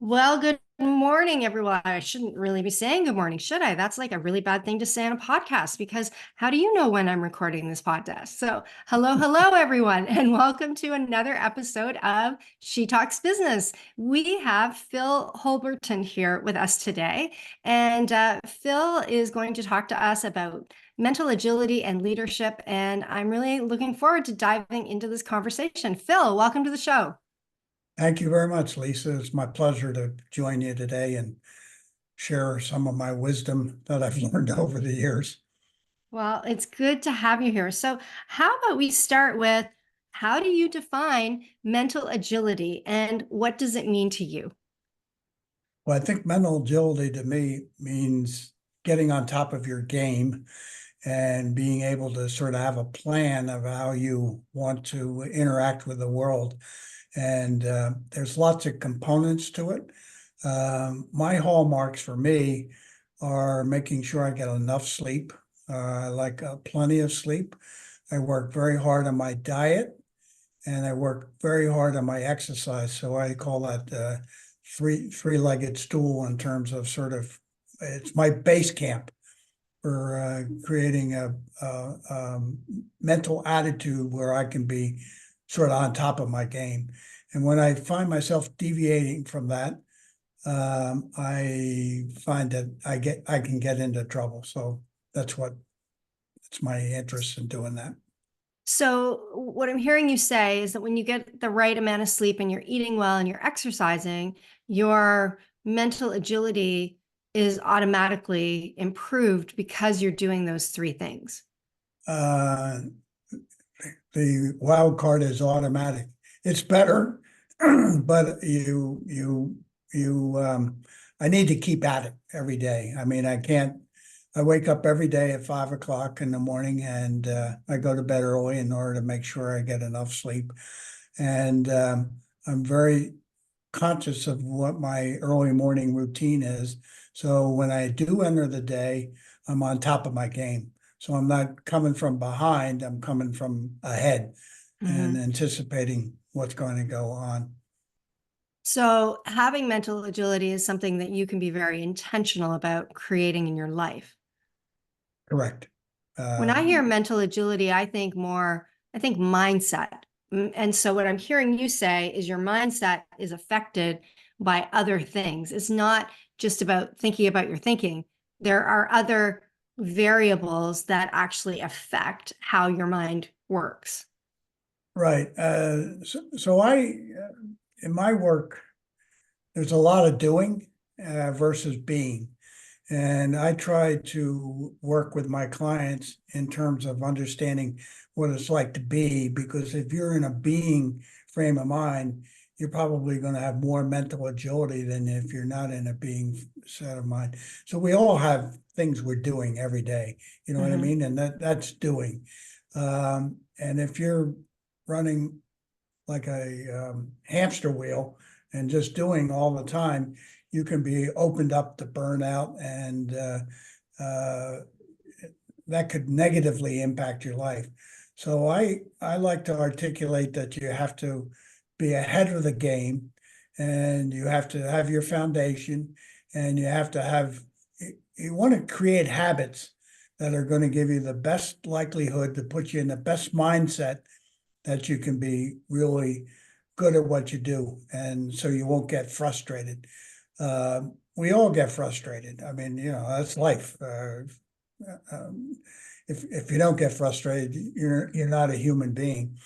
Well, good morning, everyone. I shouldn't really be saying good morning, should I? That's like a really bad thing to say on a podcast because how do you know when I'm recording this podcast? So, hello, everyone, and welcome to another episode of She Talks Business. We have Phil Holberton here with us today, and Phil is going to talk to us about mental agility and leadership. And I'm really looking forward to diving into this conversation. Phil, welcome to the show. Thank you very much, Lisa. It's my pleasure to join you today and share some of my wisdom that I've learned over the years. Well, it's good to have you here. So, how about we start with how do you define mental agility and what does it mean to you? Well, I think mental agility to me means getting on top of your game and being able to sort of have a plan of how you want to interact with the world. And there's lots of components to it. My hallmarks for me are making sure I get enough sleep. I like plenty of sleep. I work very hard on my diet and I work very hard on my exercise. So I call that three-legged stool in terms of sort of it's my base camp for creating a mental attitude where I can be sort of on top of my game. And when I find myself deviating from that, I find that I can get into trouble. So that's my interest in doing that. So, what I'm hearing you say is that when you get the right amount of sleep and you're eating well and you're exercising, your mental agility is automatically improved because you're doing those three things. Uh, the wild card is automatic. It's better, but I need to keep at it every day. I mean, I can't. I wake up every day at 5 o'clock in the morning, and I go to bed early in order to make sure I get enough sleep. And I'm very conscious of what my early morning routine is. So when I do enter the day, I'm on top of my game. So I'm not coming from behind, I'm coming from ahead and Mhm. anticipating what's going to go on. So, having mental agility is something that you can be very intentional about creating in your life. Correct. When I Uh, hear mental agility, I think mindset. And so what I'm hearing you say is your mindset is affected by other things. It's not just about thinking about your thinking. There are other variables that actually affect how your mind works. right. In my work, there's a lot of doing versus being. And I try to work with my clients in terms of understanding what it's like to be, because if you're in a being frame of mind, you're probably going to have more mental agility than if you're not in a being set of mind. So we all have things we're doing every day, you know what I Mhm. mean? And that's doing. And if you're running like a hamster wheel and just doing all the time, you can be opened up to burnout, and uh, that could negatively impact your life. So I like to articulate that you have to be ahead of the game, and you have to have your foundation, and you have to have you want to create habits that are going to give you the best likelihood to put you in the best mindset that you can be really good at what you do, and so you won't get frustrated. We all get frustrated. I mean, that's life. Um, if you don't get frustrated, you're not a human being.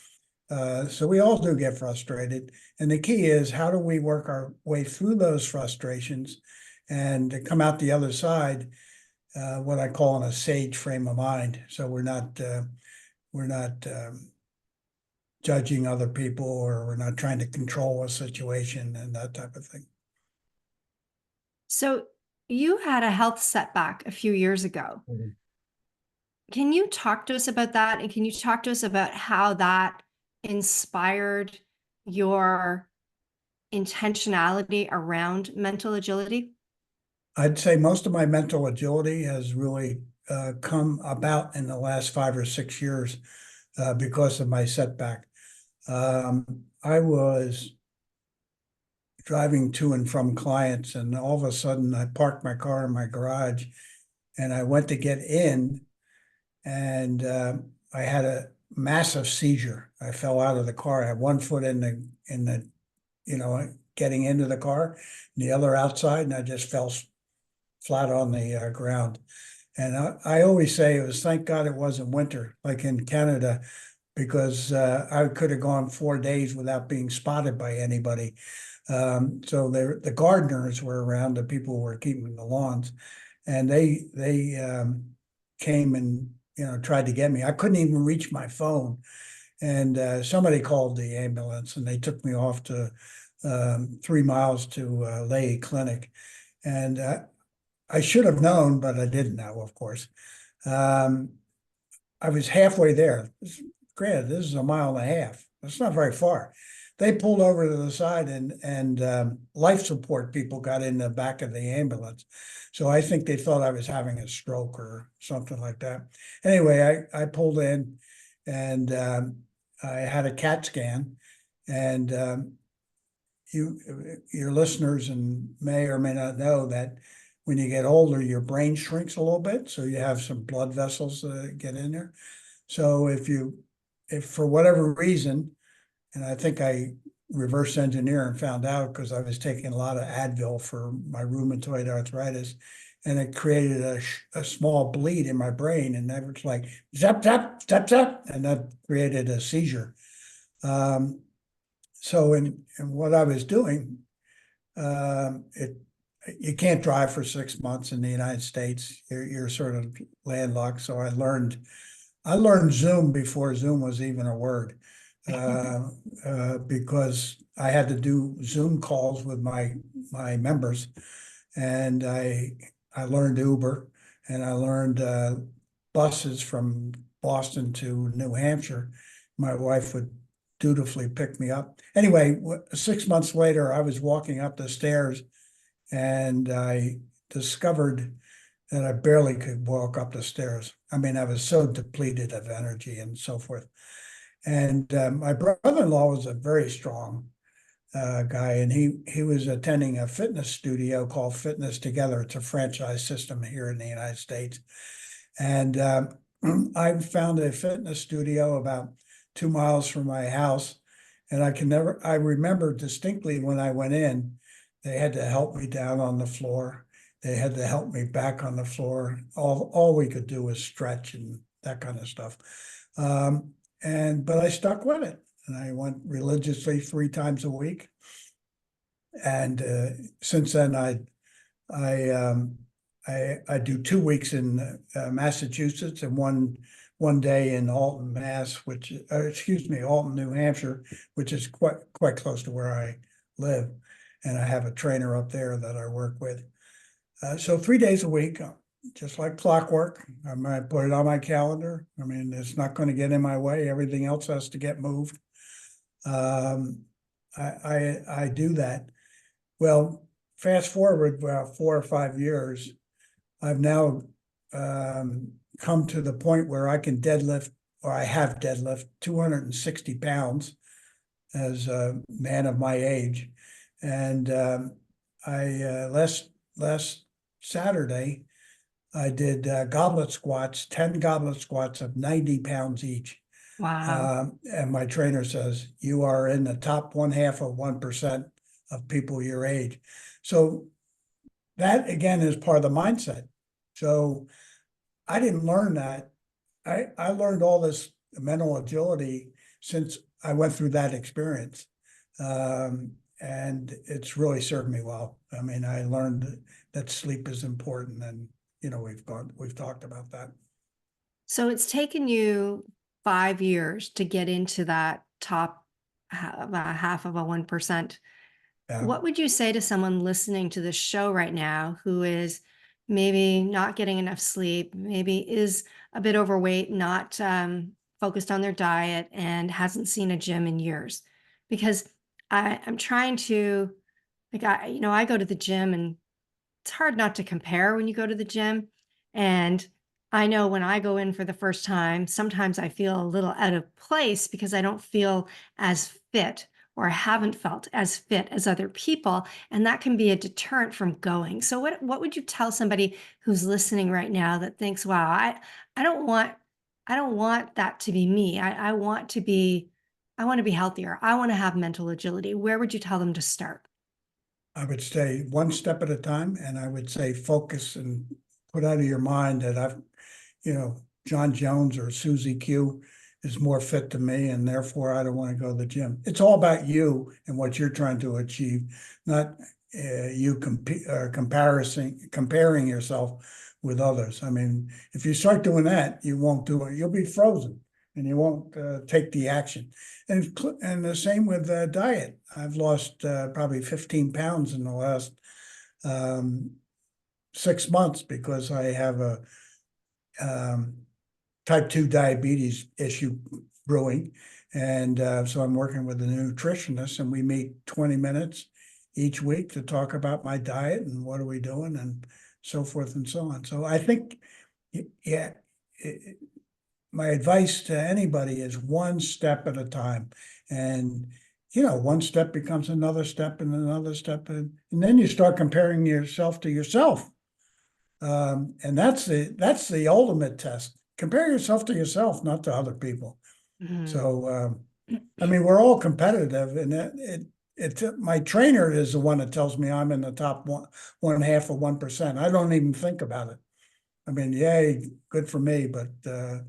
So we all do get frustrated, and the key is how do we work our way through those frustrations and to come out the other side, what I call in a sage frame of mind. So we're not judging other people, or we're not trying to control a situation and that type of thing. So, you had a health setback a few years ago. Mhm. Can you talk to us about that? And can you talk to us about how that inspired your intentionality around mental agility? I'd say most of my mental agility has really come about in the last 5 or 6 years because of my setback. I was driving to and from clients, and all of a sudden I parked my car in my garage, and I went to get in, and I had a massive seizure. I fell out of the car. I had one foot in the getting into the car, and the other outside, and I just fell flat on the ground. And I always say it was thank God it wasn't winter like in Canada, because I could have gone 4 days without being spotted by anybody. So the gardeners were around, the people who were keeping the lawns, and they came and tried to get me. I couldn't even reach my phone, and somebody called the ambulance, and they took me off to 3 miles to Lay Clinic, and I should have known, but I didn't know, of course. Um, I was halfway there. Granted, this is a mile and a half. It's not very far. They pulled over to the side, and life support people got in the back of the ambulance. So I think they thought I was having a stroke or something like that. Anyway, I pulled in, and I had a CAT scan, and your listeners and may or may not know that when you get older, your brain shrinks a little bit, so you have some blood vessels that get in there. So if for whatever reason, and I think I reverse engineer and found out because I was taking a lot of Advil for my rheumatoid arthritis, and it created a small bleed in my brain, and that was like zap zap zap zap, and that created a seizure. So in what I was doing, it you can't drive for 6 months in the United States. You're sort of landlocked. So I learned Zoom before Zoom was even a word, because I had to do Zoom calls with my members, and I learned Uber, and I learned buses from Boston to New Hampshire. My wife would dutifully pick me up. Anyway, 6 months later, I was walking up the stairs, and I discovered that I barely could walk up the stairs. I mean, I was so depleted of energy and so forth. And my brother-in-law was a very strong guy, and he was attending a fitness studio called Fitness Together. It's a franchise system here in the United States. And I found a fitness studio about 2 miles from my house. And I remember distinctly when I went in, they had to help me down on the floor. They had to help me back on the floor. All we could do was stretch and that kind of stuff. But I stuck with it, and I went religiously 3 times a week. And since then, I do 2 weeks in Massachusetts and one day in Alton, Mass, Alton, New Hampshire, which is quite close to where I live, and I have a trainer up there that I work with. So 3 days a week, just like clockwork. I might put it on my calendar. I mean, it's not going to get in my way. Everything else has to get moved. I do that. Well, fast forward about 4 or 5 years, I've now come to the point where I can deadlift, or I have deadlift 260 pounds as a man of my age. And I last Saturday, I did goblet squats, 10 goblet squats of 90 pounds each. Wow. And my trainer says, you are in the top 1/2 of 1% of people your age. So that again is part of the mindset. So I didn't learn that. I learned all this mental agility since I went through that experience. And it's really served me well. I mean, I learned that sleep is important, and we've talked about that. So it's taken you 5 years to get into that top half of a 1%. Yeah. What would you say to someone listening to this show right now who is maybe not getting enough sleep, maybe is a bit overweight, not focused on their diet, and hasn't seen a gym in years? Because I'm trying to, like, I go to the gym, and it's hard not to compare when you go to the gym. And I know when I go in for the first time, sometimes I feel a little out of place because I don't feel as fit or haven't felt as fit as other people, and that can be a deterrent from going. So what would you tell somebody who's listening right now that thinks, wow, I don't want I don't want that to be me. I want to be I want to be healthier. I want to have mental agility. Where would you tell them to start? I would say one step at a time, and I would say focus and put out of your mind that John Jones or Susie Q is more fit than me, and therefore I don't want to go to the gym. It's all about you and what you're trying to achieve, not comparing yourself with others. I mean, if you start doing that, you won't do it. You'll be frozen, and you won't take the action. And the same with diet. I've lost probably 15 pounds in the last um, 6 months because I have a um, type 2 diabetes issue brewing. And so I'm working with a nutritionist, and we meet 20 minutes each week to talk about my diet and what are we doing and so forth and so on. So I think, yeah, my advice to anybody is one step at a time. And, one step becomes another step and another step. And then you start comparing yourself to yourself. And that's the ultimate test. Compare yourself to yourself, not to other people. Mhm. So, I mean, we're all competitive, and my trainer is the one that tells me I'm in the top one half of 1%. I don't even think about it. I mean, yay, good for me, but uh,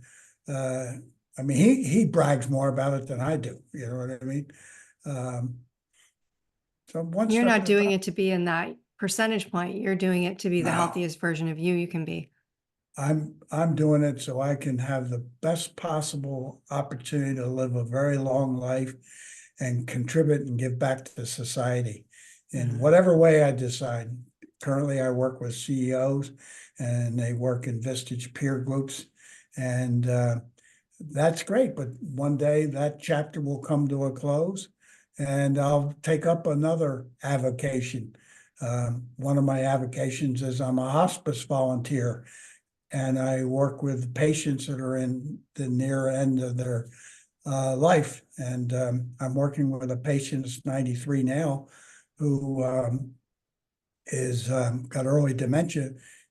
I mean, he brags more about it than I do. You know what I mean? Um, so one You're step not at a doing time. it to be in that percentage point. You're doing it to be the No, healthiest version of you can be. I'm doing it so I can have the best possible opportunity to live a very long life and contribute and give back to society in Mhm. whatever way I decide. Currently, I work with CEOs, and they work in Vistage peer groups, and that's great. But one day that chapter will come to a close, and I'll take up another avocation. One of my avocations is I'm a hospice volunteer, and I work with patients that are in the near end of their life. And I'm working with a patient that's 93 now, who is got early dementia.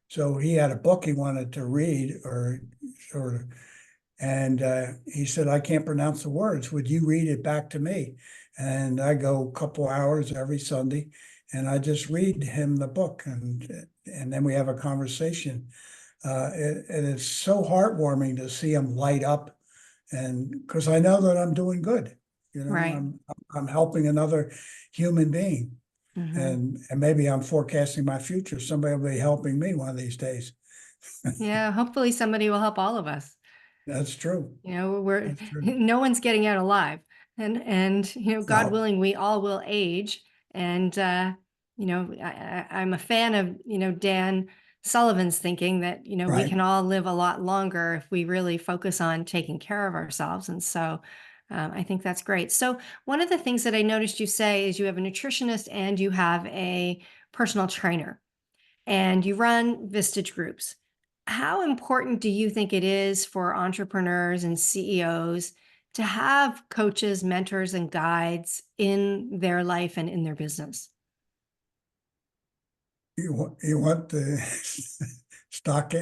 So he had a book he wanted to read, or sort of, and he said, "I can't pronounce the words. Would you read it back to me?" And I go a couple hours every Sunday, and I just read him the book, and then we have a conversation. And it's so heartwarming to see him light up, and because I know that I'm doing good. Right. I'm helping another human being, Mhm. and maybe I'm forecasting my future. Somebody will be helping me one of these days. Yeah, hopefully somebody will help all of us. That's true. We're That's true. no one's getting out alive. And God No, willing, we all will age. And I'm a fan of, Dan Sullivan's thinking that, we right. can all live a lot longer if we really focus on taking care of ourselves. And so I think that's great. So one of the things that I noticed you say is you have a nutritionist and you have a personal trainer and you run Vistage groups. How important do you think it is for entrepreneurs and CEOs to have coaches, mentors, and guides in their life and in their business? You want the stock?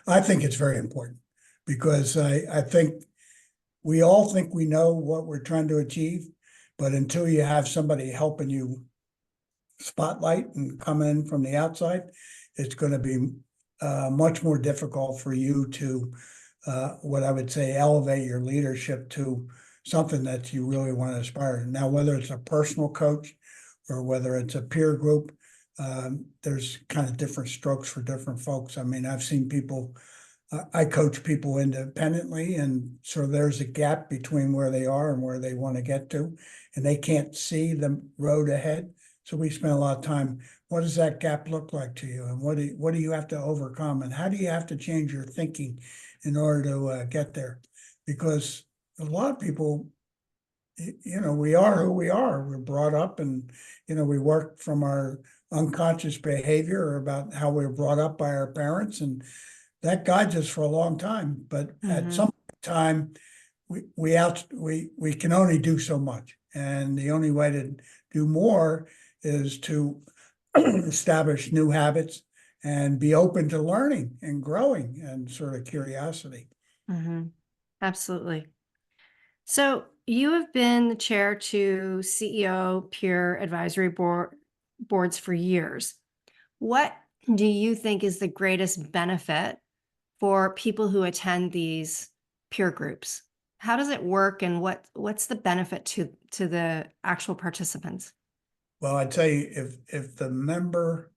I think it's very important because I think we all think we know what we're trying to achieve, but until you have somebody helping you spotlight and come in from the outside, it's going to be much more difficult for you to, what I would say, elevate your leadership to something that you really want to aspire. Now, whether it's a personal coach or whether it's a peer group, there's kind of different strokes for different folks. I mean, I've seen people, I coach people independently, and so there's a gap between where they are and where they want to get to, and they can't see the road ahead. So we spend a lot of time. What does that gap look like to you, and what do you have to overcome, and how do you have to change your thinking in order to get there? Because a lot of people, we are who we are. We're brought up, and we work from our unconscious behavior about how we were brought up by our parents, and that guides us for a long time. But at Hmm. some time, we can only do so much, And the only way to do more is to establish new habits and be open to learning and growing and sort of curiosity. Hmm. Absolutely. So you have been the chair to CEO peer advisory boards for years. What do you think is the greatest benefit for people who attend these peer groups? How does it work, and what's the benefit to the actual participants? Well, I tell you, if the member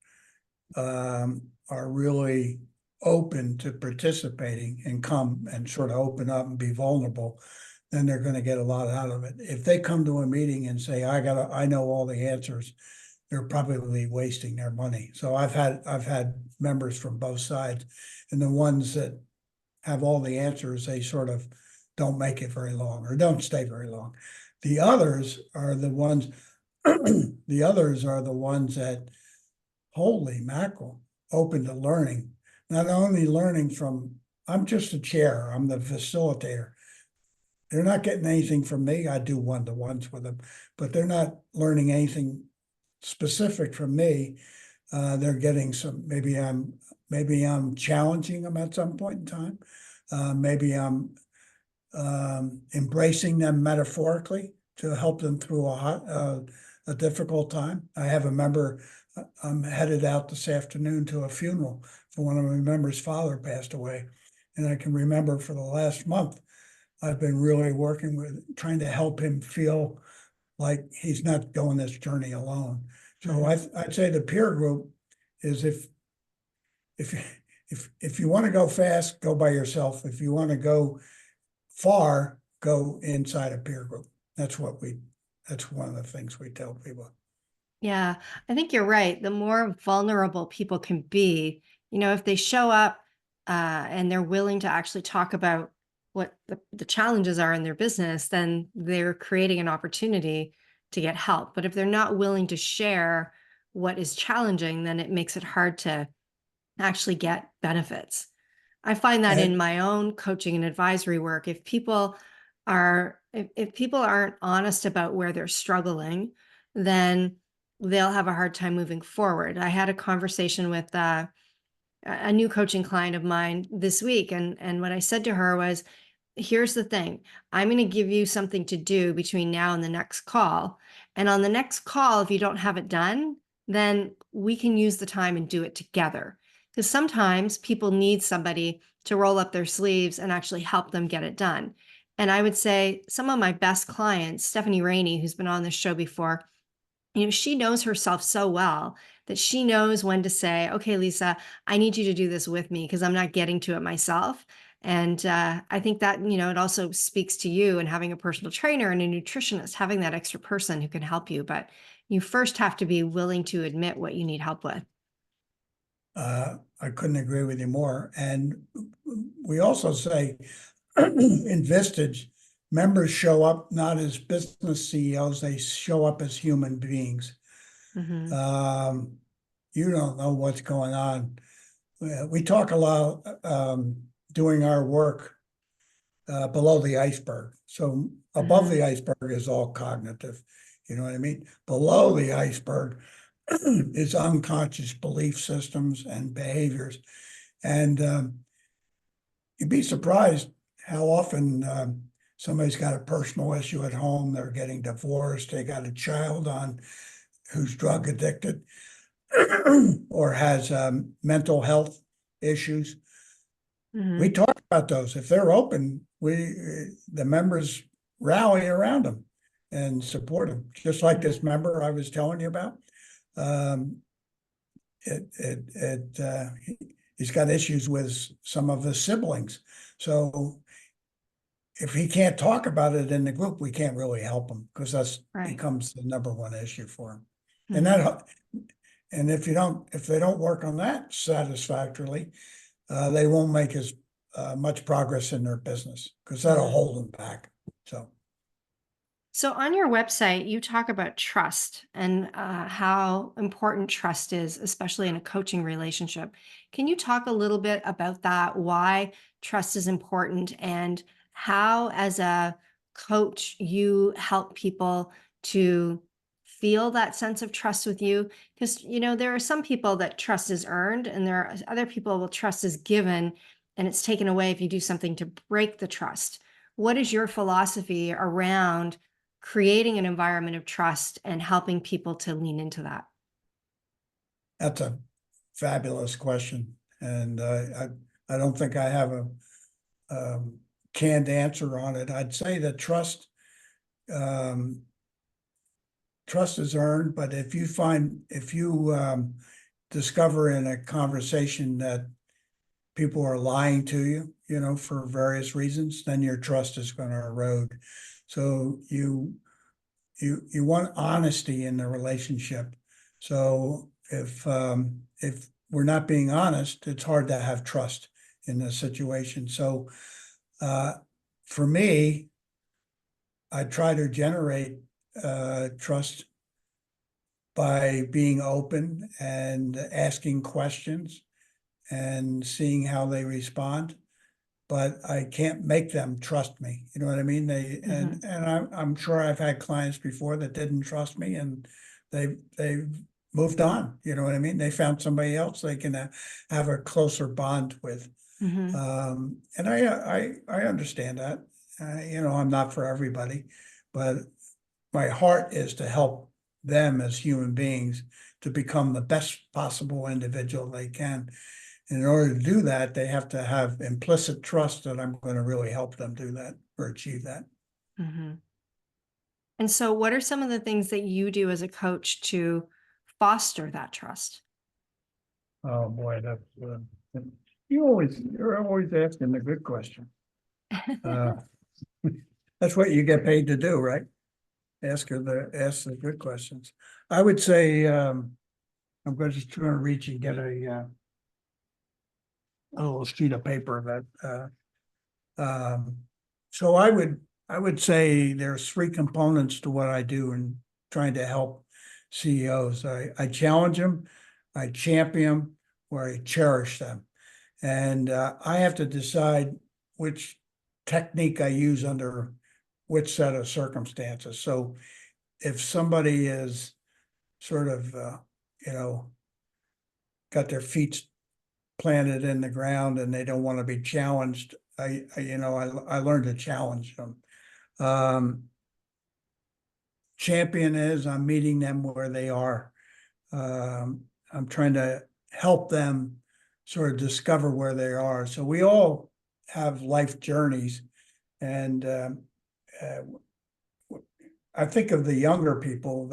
are really open to participating and come and sort of open up and be vulnerable, then they're going to get a lot out of it. If they come to a meeting and say, I know all the answers, they're probably wasting their money. So I've had members from both sides, and the ones that have all the answers, they sort of don't make it very long or don't stay very long. The others are the ones, the others are the ones that, holy mackerel, open to learning. Not only learning from, I'm just a chair, I'm the facilitator. They're not getting anything from me. I do one-to-ones with them, but they're not learning anything specific from me. They're getting some, maybe I'm challenging them at some point in time. Maybe I'm embracing them metaphorically to help them through a difficult time. I have a member, I'm headed out this afternoon to a funeral for one of my members' father passed away. And I can remember for the last month, I've been really working with trying to help him feel like he's not going this journey alone. So Mhm. I'd say the peer group is if if you want to go fast, go by yourself. If you want to go far, go inside a peer group. That's one of the things we tell people. Yeah, I think you're right. The more vulnerable people can be, if they show up and they're willing to actually talk about what the challenges are in their business, then they're creating an opportunity to get help. But if they're not willing to share what is challenging, then it makes it hard to actually get benefits. I find that in And my own coaching and advisory work, if people aren't honest about where they're struggling, then they'll have a hard time moving forward. I had a conversation with a new coaching client of mine this week, and what I said to her was, here's the thing. I'm going to give you something to do between now and the next call. And on the next call, if you don't have it done, then we can use the time and do it together. Because sometimes people need somebody to roll up their sleeves and actually help them get it done. And I would say some of my best clients, Stephanie Rainey, who's been on this show before, she knows herself so well that she knows when to say, okay, Lisa, I need you to do this with me because I'm not getting to it myself. And I think that, it also speaks to you and having a personal trainer and a nutritionist, having that extra person who can help you. But you first have to be willing to admit what you need help with. I couldn't agree with you more. And we also say in Vistage, members show up not as business CEOs, they show up as human beings. Hmm. Um, you don't know what's going on. We talk a lot doing our work below the iceberg. So above Hmm. the iceberg is all cognitive. You know what I mean? Below the iceberg is unconscious belief systems and behaviors. And you'd be surprised how often somebody's got a personal issue at home, they're getting divorced, they got a child on who's drug addicted or has mental health issues. We Hmm. talk about those. If they're open, the members rally around them and support them. Just like this member I was telling you about. Um, he's got issues with some of his siblings. So if he can't talk about it in the group, we can't really help him because that's Right. becomes the number one issue for him. And Hmm. that, and if they don't work on that satisfactorily, they won't make as much progress in their business because that'll Hmm. hold them back. So So on your website, you talk about trust and how important trust is, especially in a coaching relationship. Can you talk a little bit about that? Why trust is important and how, as a coach, you help people to feel that sense of trust with you? Because, there are some people that trust is earned, and there are other people will trust is given, and it's taken away if you do something to break the trust. What is your philosophy around creating an environment of trust and helping people to lean into that? That's a fabulous question. And I don't think I have a canned answer on it. I'd say that um, trust is earned, but if you discover in a conversation that people are lying to you, for various reasons, then your trust is going to erode. So you want honesty in the relationship. So if we're not being honest, it's hard to have trust in the situation. So uh, for me, I try to generate trust by being open and asking questions and seeing how they respond. But I can't make them trust me. You know what I mean? I'm sure I've had clients before that didn't trust me, and they moved on. You know what I mean? They found somebody else they can have a closer bond with. Mm-hmm. And I understand that. I'm not for everybody, but my heart is to help them as human beings to become the best possible individual they can. And in order to do that, they have to have implicit trust that I'm going to really help them do that or achieve that. Mm-hmm. And so, what are some of the things that you do as a coach to foster that trust? Oh boy, you're always asking the good question. Uh, that's what you get paid to do, right? Ask the good questions. I would say I'm just going to reach and get a little sheet of paper that so I would say there's three components to what I do in trying to help CEOs. I challenge them, I champion them, or I cherish them. And I have to decide which technique I use under which set of circumstances. So if somebody is sort of, you know, got their feet planted in the ground and they don't want to be challenged, I learned to challenge them. Um, champion is I'm meeting them where they are. I'm trying to help them sort of discover where they are. So we all have life journeys, and uh, I think of the younger people.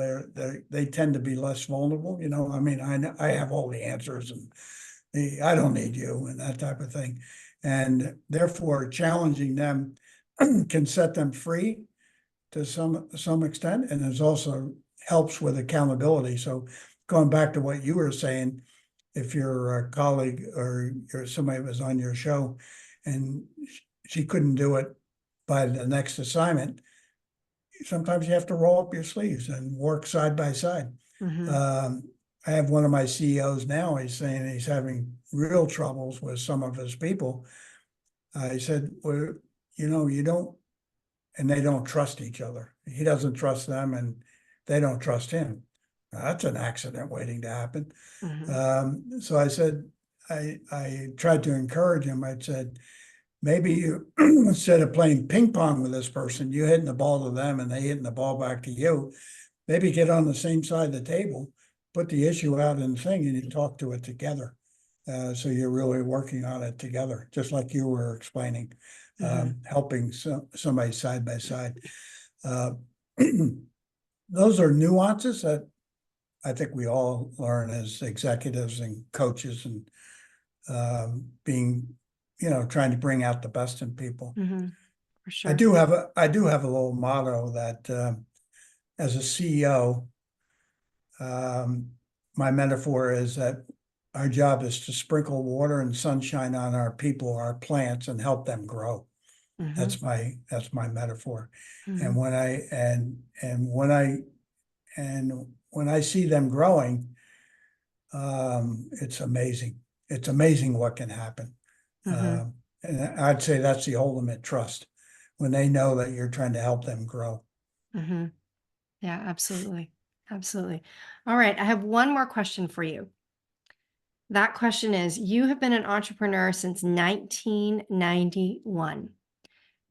They tend to be less vulnerable. I mean, I have all the answers, and I don't need you, and that type of thing, and therefore challenging them can set them free to some extent, and it also helps with accountability. So going back to what you were saying, if your colleague or somebody was on your show and she couldn't do it by the next assignment, sometimes you have to roll up your sleeves and work side by side. Mm-hmm. Um, I have one of my CEOs now, he's saying he's having real troubles with some of his people. I said, well, you don't, and they don't trust each other. He doesn't trust them and they don't trust him. Now, that's an accident waiting to happen. Mm-hmm. So I said, I tried to encourage him. I said, maybe you, instead of playing ping pong with this person, you hitting the ball to them and they hitting the ball back to you, maybe get on the same side of the table, put the issue out in the thing and you talk to it together. So you're really working on it together, just like you were explaining, Mm-hmm. helping somebody side by side. Uh, those are nuances that I think we all learn as executives and coaches, and being, trying to bring out the best in people. Mm-hmm. For I sure. do have a little motto that as a CEO, um, my metaphor is that our job is to sprinkle water and sunshine on our people, our plants, and help them grow. Mm-hmm. That's my metaphor. Mm-hmm. And when I see them growing, it's amazing. It's amazing what can happen. Mm-hmm. And I'd say that's the ultimate trust when they know that you're trying to help them grow. Mm-hmm. Yeah, absolutely. Absolutely. All right. I have one more question for you. That question is, you have been an entrepreneur since 1991.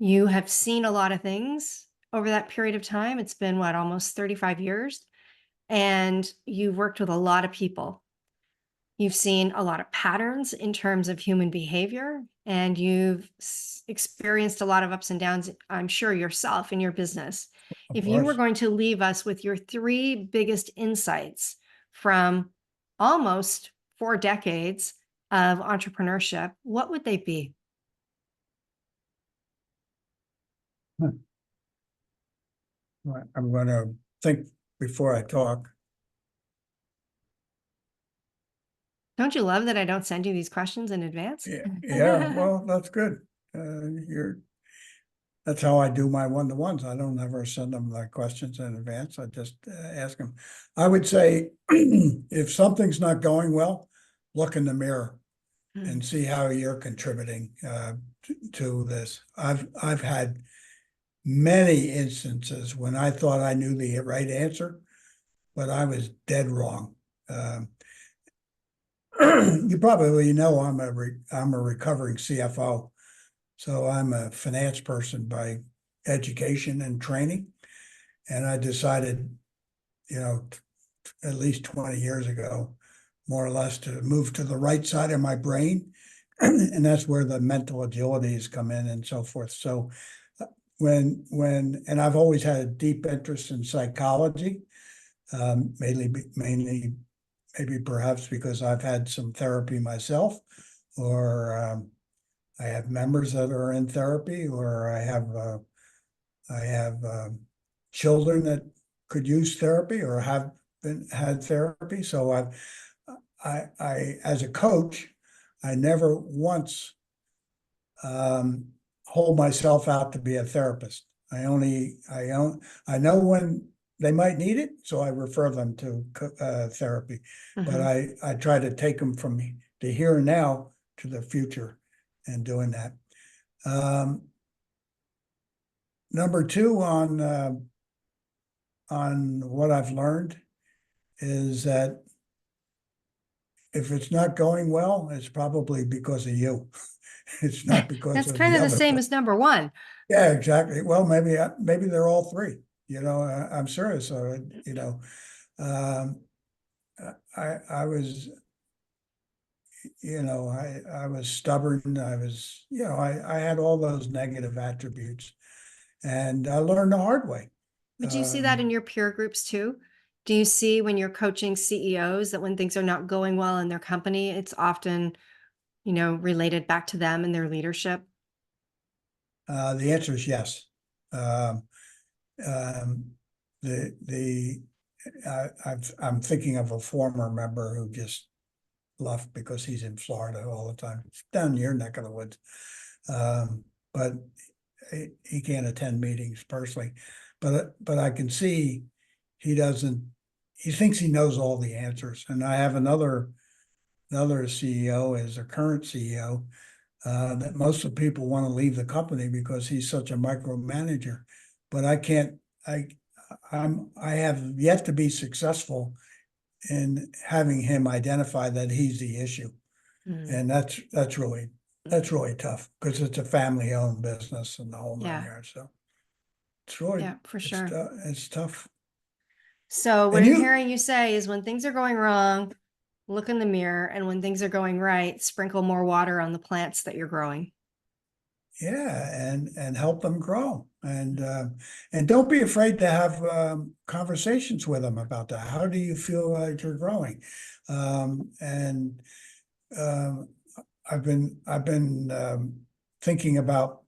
You have seen a lot of things over that period of time. It's been what, almost 35 years? And you've worked with a lot of people. You've seen a lot of patterns in terms of human behavior, and you've experienced a lot of ups and downs, I'm sure, yourself in your business. Of If you were course. going to leave us with your three biggest insights from almost 4 decades of entrepreneurship, what would they be? I'm going to think before I talk. Don't you love that I don't send you these questions in advance? Yeah, yeah, well, that's good. You're That's how I do my one-to-ones. I don't ever send them like questions in advance. I just ask them. I would say if something's not going well, look in the mirror Mm. and see how you're contributing to this. I've had many instances when I thought I knew the right answer, but I was dead wrong. Um, you probably know I'm a recovering CFO. So I'm a finance person by education and training. And I decided, you know, at least 20 years ago, more or less, to move to the right side of my brain. And that's where the mental agilities come in and so forth. So and I've always had a deep interest in psychology, mainly, maybe perhaps because I've had some therapy myself, or I have members that are in therapy, or I have children that could use therapy or have had therapy. So as a coach, I never once um, hold myself out to be a therapist. I know when they might need it, so I refer them to therapy. But Mhm. I try to take them from the here and now to the future, and doing that. Um, Number two on what I've learned is that if it's not going well, it's probably because of you. It's not because That's of kind the of the other. same as number one. Yeah, exactly. Well, maybe they're all three. I'm serious. So um, I was, I was stubborn. I had all those negative attributes, and I learned the hard way. But do you see that in Um, your peer groups too? Do you see when you're coaching CEOs that when things are not going well in their company, it's often, related back to them and their leadership? the answer is yes. Um, um, the I'm thinking of a former member who just left because he's in Florida all the time, down your neck of the woods. But he can't attend meetings personally. But I can see he doesn't. He thinks he knows all the answers, and I have another CEO as a current CEO that most of the people want to leave the company because he's such a micromanager. But I can't. I have yet to be successful in having him identify that he's the issue, Mm. and that's really tough because it's a family-owned business and the whole nine Yeah, yards. So it's really yeah, for sure. it's tough. So what And I'm you, hearing you say is when things are going wrong, look in the mirror, and when things are going right, sprinkle more water on the plants that you're growing. yeah, and help them grow, and don't be afraid to have conversations with them about that. How do you feel like you're growing? And um, I've been thinking about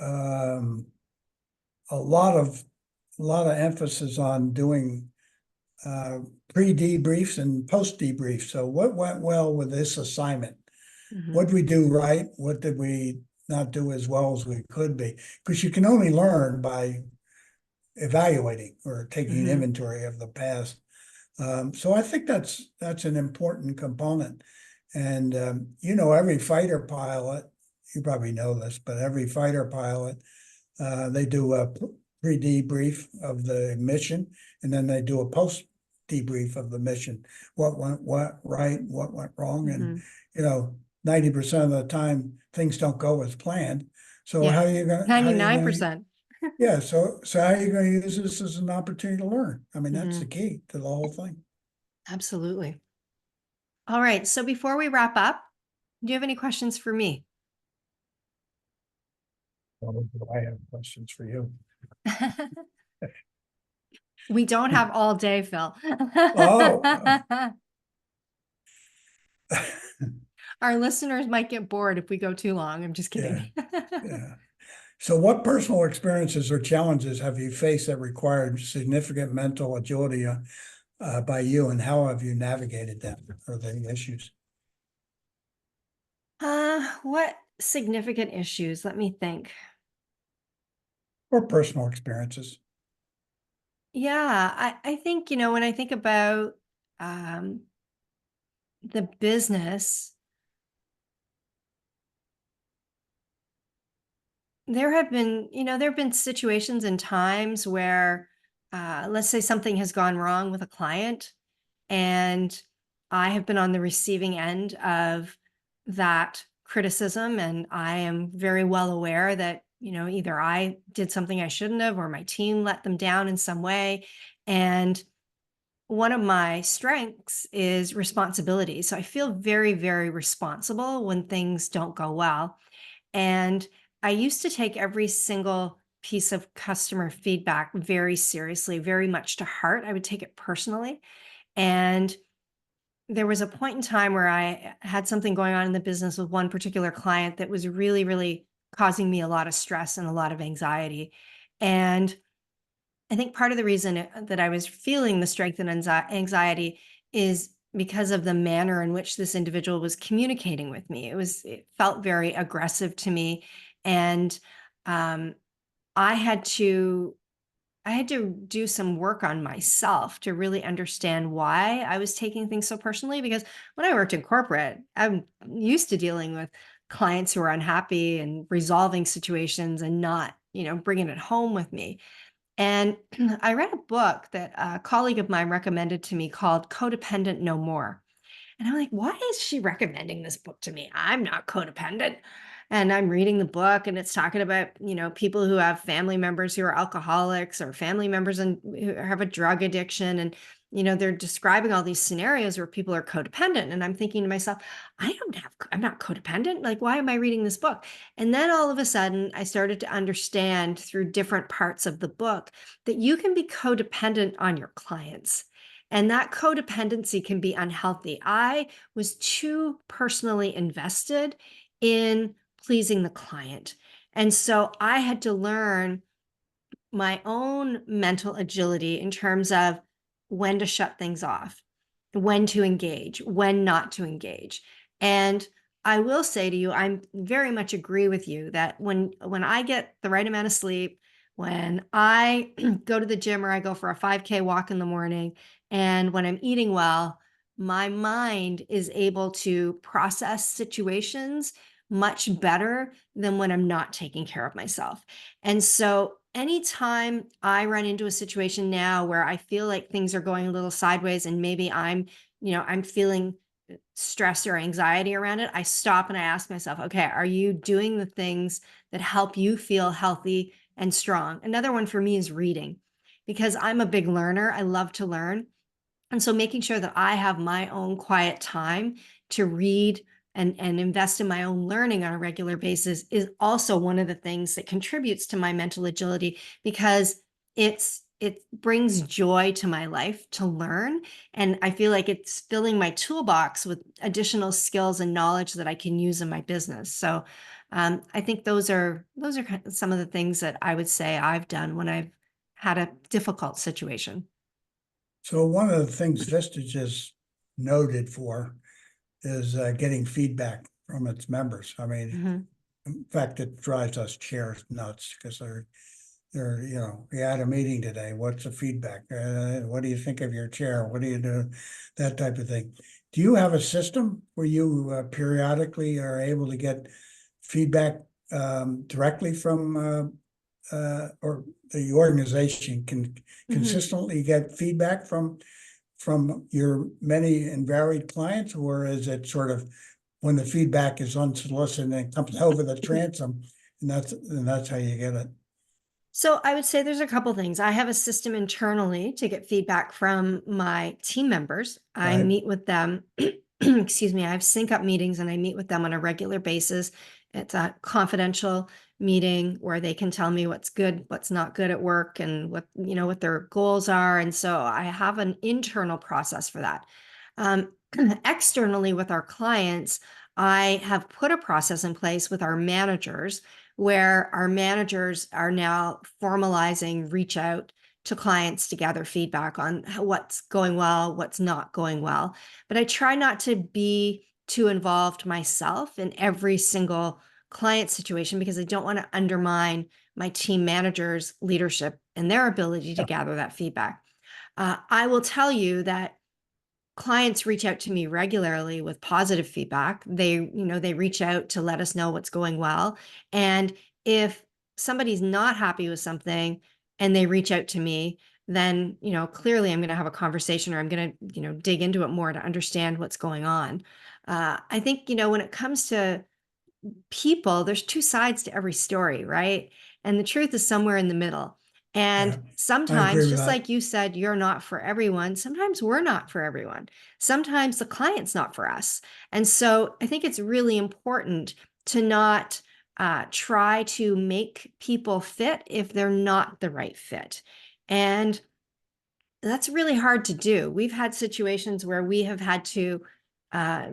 um, a lot of emphasis on doing uh, pre-debriefs and post-debriefs. So what went well with this assignment? Mhm. What did we do right? What did we not do as well as we could be? Because you can only learn by evaluating or taking an Mhm. inventory of the past. So I think that's an important component. And every fighter pilot, you probably know this, but every fighter pilot, they do pre-debrief of the mission, and then they do a post debrief of the mission. What went right, what went wrong, and Mhm. 90% of the time things don't go as planned. So Yeah. how are you gonna 99%. yeah, so how are you gonna use this as an opportunity to learn? I mean, that's the Mhm. key to the whole thing. Absolutely. All right. So before we wrap up, do you have any questions for me? Well, I have questions for you. We don't have all day, Phil. Oh, Our listeners might get bored if we go too long. I'm just yeah, kidding. yeah. So what personal experiences or challenges have you faced that required significant mental agility by you, and how have you navigated them or the issues What significant issues? Let me think. or personal experiences? Yeah, I think, when I think about um, the business, there have been situations and times where, let's say something has gone wrong with a client, and I have been on the receiving end of that criticism. And I am very well aware that, either I did something I shouldn't have, or my team let them down in some way. And one of my strengths is responsibility. So I feel very, very responsible when things don't go well. And I used to take every single piece of customer feedback very seriously, very much to heart. I would take it personally. And there was a point in time where I had something going on in the business with one particular client that was really, really causing me a lot of stress and a lot of anxiety. And I think part of the reason that I was feeling the strength and anxiety is because of the manner in which this individual was communicating with me. It felt very aggressive to me. And um, I had to I had to do some work on myself to really understand why I was taking things so personally. Because when I worked in corporate, I'm used to dealing with clients who are unhappy and resolving situations and not, bringing it home with me. And I read a book that a colleague of mine recommended to me called Codependent No More. And I'm like, why is she recommending this book to me? I'm not codependent. And I'm reading the book, and it's talking about, people who have family members who are alcoholics, or family members and who have a drug addiction. And, they're describing all these scenarios where people are codependent. And I'm thinking to myself, I'm not codependent. Like, why am I reading this book? And then all of a sudden I started to understand through different parts of the book that you can be codependent on your clients. And that codependency can be unhealthy. I was too personally invested in pleasing the client. And so I had to learn my own mental agility in terms of when to shut things off, when to engage, when not to engage. And I will say to you, I'm very much agree with you that when I get the right amount of sleep, when I go to the gym or I go for a 5K walk in the morning, and when I'm eating well, my mind is able to process situations much better than when I'm not taking care of myself. And so anytime I run into a situation now where I feel like things are going a little sideways, and maybe I'm feeling stress or anxiety around it, I stop and I ask myself, okay, are you doing the things that help you feel healthy and strong? Another one for me is reading, because I'm a big learner. I love to learn. And so making sure that I have my own quiet time to read and invest in my own learning on a regular basis is also one of the things that contributes to my mental agility, because it brings joy to my life to learn. And I feel like it's filling my toolbox with additional skills and knowledge that I can use in my business. So I think those are kind of some of the things that I would say I've done when I've had a difficult situation. So one of the things Vistage is noted for is getting feedback from its members. I mean, Mhm. in fact, it drives us chairs nuts because we had a meeting today. What's the feedback? What do you think of your chair? What do you do? That type of thing. Do you have a system where you periodically are able to get feedback directly from or the organization can Mhm. consistently get feedback from your many and varied clients, or is it sort of when the feedback is unsolicited and it comes over the transom, and that's how you get it? So I would say there's a couple things. I have a system internally to get feedback from my team members. I Right? meet with them, excuse me, I have sync up meetings and I meet with them on a regular basis. It's a confidential meeting where they can tell me what's good, what's not good at work and what their goals are. And so I have an internal process for that. Um, Externally with our clients, I have put a process in place with our managers where our managers are now formalizing reach out to clients to gather feedback on what's going well, what's not going well. But I try not to be too involved myself in every single client situation because I don't want to undermine my team managers' leadership and their ability to Yeah. gather that feedback. I will tell you that clients reach out to me regularly with positive feedback. They reach out to let us know what's going well. And if somebody's not happy with something and they reach out to me, then, clearly I'm going to have a conversation or I'm going to, dig into it more to understand what's going on. I think, when it comes to people, there's two sides to every story, right? And the truth is somewhere in the middle. Yeah, And I agree sometimes, with just that. like you said, you're not for everyone. Sometimes we're not for everyone. Sometimes the client's not for us. And so I think it's really important to not try to make people fit if they're not the right fit. And that's really hard to do. We've had situations where we have had to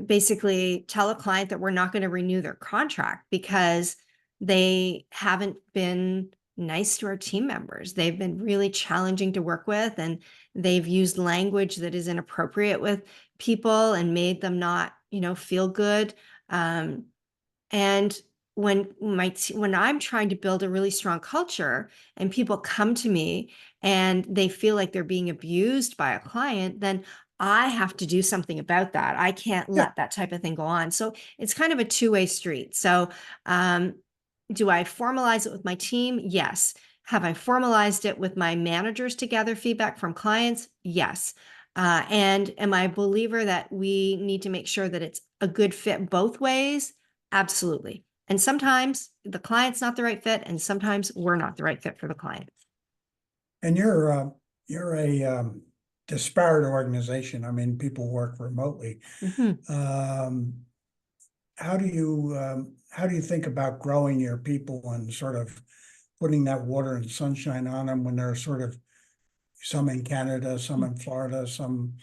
basically tell a client that we're not going to renew their contract because they haven't been nice to our team members. They've been really challenging to work with, and they've used language that is inappropriate with people and made them not, feel good. Um, and when I'm trying to build a really strong culture and people come to me and they feel like they're being abused by a client, then I have to do something about that. I can't Yeah, let that type of thing go on. So it's kind of a two-way street. So um, do I formalize it with my team? Yes. Have I formalized it with my managers to gather feedback from clients? Yes. And am I a believer that we need to make sure that it's a good fit both ways? Absolutely. And sometimes the client's not the right fit, and sometimes we're not the right fit for the client. and you're a disparate organization. I mean, people work remotely. Mhm. Um, how do you think about growing your people and sort of putting that water and sunshine on them when they're sort of some in Canada, some in Florida, some,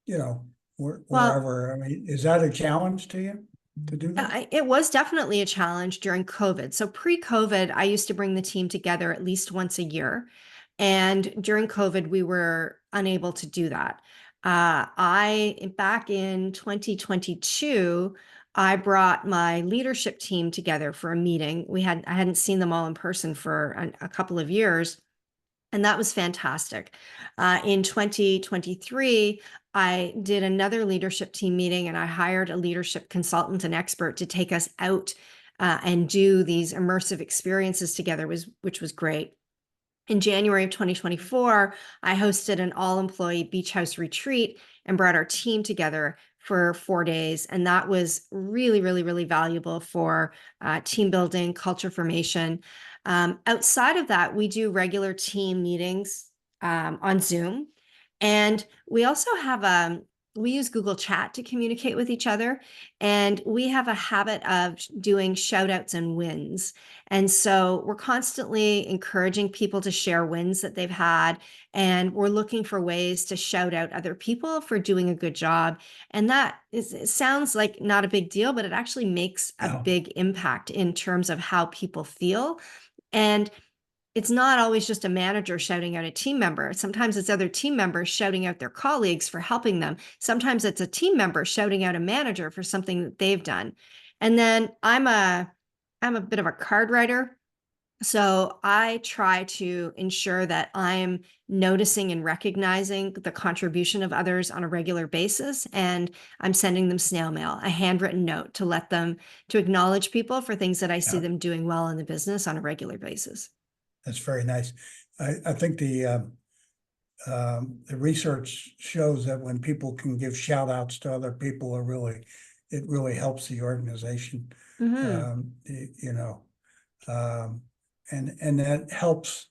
you know, Well, wherever? I mean, is that a challenge to you to do that? it was definitely a challenge during COVID. So pre-COVID, I used to bring the team together at least once a year. And during COVID, we were unable to do that. Back in 2022, I brought my leadership team together for a meeting. I hadn't seen them all in person for a couple of years. And that was fantastic. In 2023, I did another leadership team meeting and I hired a leadership consultant and expert to take us out and do these immersive experiences together, which was great. In January of 2024, I hosted an all employee beach house retreat and brought our team together for 4 days. And that was really, really, really valuable for team building, culture formation. Outside of that, we do regular team meetings on Zoom. And we also have we use Google Chat to communicate with each other. And we have a habit of doing shout outs and wins. And so we're constantly encouraging people to share wins that they've had. And we're looking for ways to shout out other people for doing a good job. And it sounds like not a big deal, but it actually makes a No, big impact in terms of how people feel. And it's not always just a manager shouting out a team member. Sometimes it's other team members shouting out their colleagues for helping them. Sometimes it's a team member shouting out a manager for something that they've done. And then I'm a bit of a card writer. So I try to ensure that I'm noticing and recognizing the contribution of others on a regular basis. And I'm sending them snail mail, a handwritten note to acknowledge people for things that I see yeah. them doing well in the business on a regular basis. That's very nice. I think the research shows that when people can give shout outs to other people, it really helps the organization. Hmm. You know, um, and that helps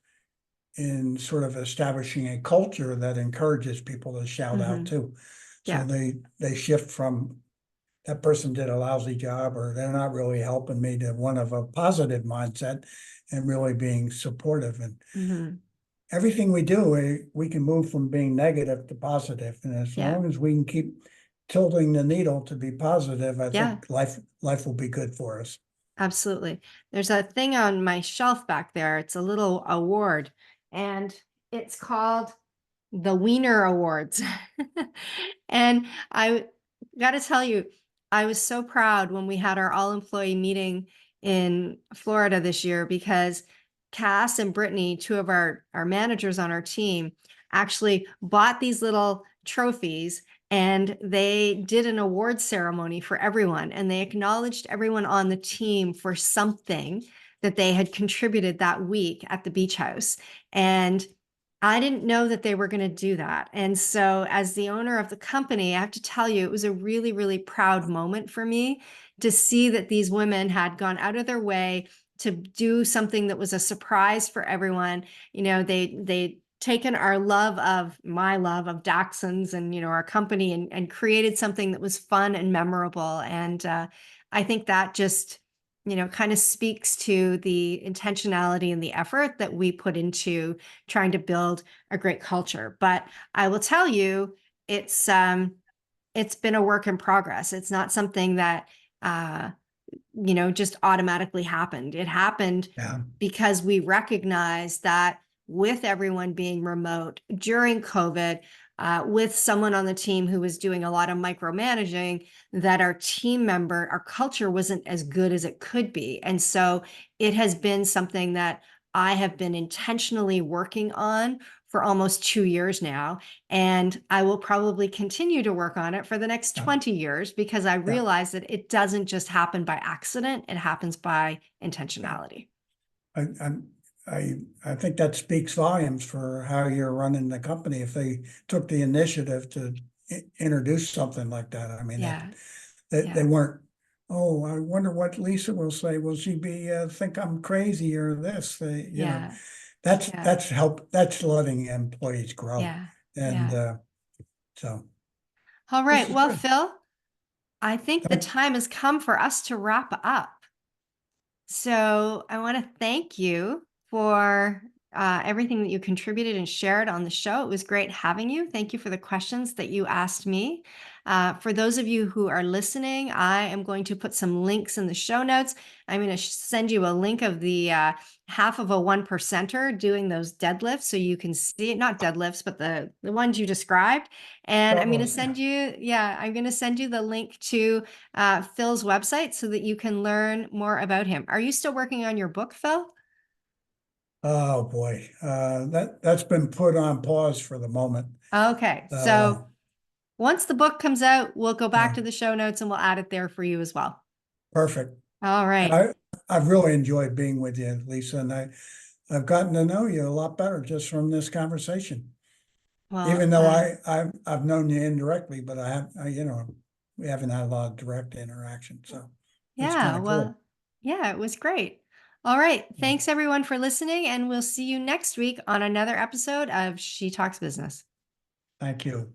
in sort of establishing a culture that encourages people to shout out Hmm. too. So Yeah. they shift from that person did a lousy job or they're not really helping me to one of a positive mindset and really being supportive. And Hmm. everything we do, we can move from being negative to positive. And as Yeah. long as we can keep tilting the needle to be positive, I Yeah. think life will be good for us. Absolutely. There's a thing on my shelf back there. It's a little award, and it's called the Wiener Awards. And I got to tell you, I was so proud when we had our all employee meeting in Florida this year because Cass and Brittany, two of our managers on our team, actually bought these little trophies and they did an award ceremony for everyone. And they acknowledged everyone on the team for something that they had contributed that week at the beach house. And I didn't know that they were going to do that. And so, as the owner of the company, I have to tell you, it was a really, really proud moment for me to see that these women had gone out of their way to do something that was a surprise for everyone. They taken our love of my love of Dachshunds and our company and created something that was fun and memorable. And I think that just kind of speaks to the intentionality and the effort that we put into trying to build a great culture. But I will tell you, it's been a work in progress. It's not something that uh, just automatically happened. It happened Yeah. because we recognized that with everyone being remote during COVID, with someone on the team who was doing a lot of micromanaging, that our culture wasn't as good as it could be. And so it has been something that I have been intentionally working on for almost 2 years now. And I will probably continue to work on it for the next Yeah. 20 years because I Yeah. realize that it doesn't just happen by accident, it happens by Yeah. intentionality. I, I'm, I think that speaks volumes for how you're running the company. If they took the initiative to introduce something like that, I mean, Yeah. they Yeah. weren't, oh, I wonder what Lisa will say. Will she be, think I'm crazy or this? Yeah. Yeah. That's letting employees grow. Yeah. And Yeah. so All this right. is Well, good. Phil, I think the Thank, time has come for us to wrap up. So I want to thank you for everything that you contributed and shared on the show. It was great having you. Thank you for the questions that you asked me. For those of you who are listening, I am going to put some links in the show notes. I'm going to send you a link of the half of a 1%er doing those deadlifts so you can see it, not deadlifts, but the ones you described. And I'm going to yeah. send you, yeah, I'm going to send you the link to Phil's website so that you can learn more about him. Are you still working on your book, Phil? Oh, boy. That's been put on pause for the moment. Okay. Uh, So once the book comes out, we'll go back yeah, to the show notes and we'll add it there for you as well. perfect. All And right. I've really enjoyed being with you, Lisa, and I've gotten to know you a lot better just from this conversation. Well, Even though I've known you indirectly, but we haven't had a lot of direct interaction, so it's kind yeah, of cool. yeah, it was great. All right. Yeah. Thanks everyone for listening, and we'll see you next week on another episode of She Talks Business. Thank you.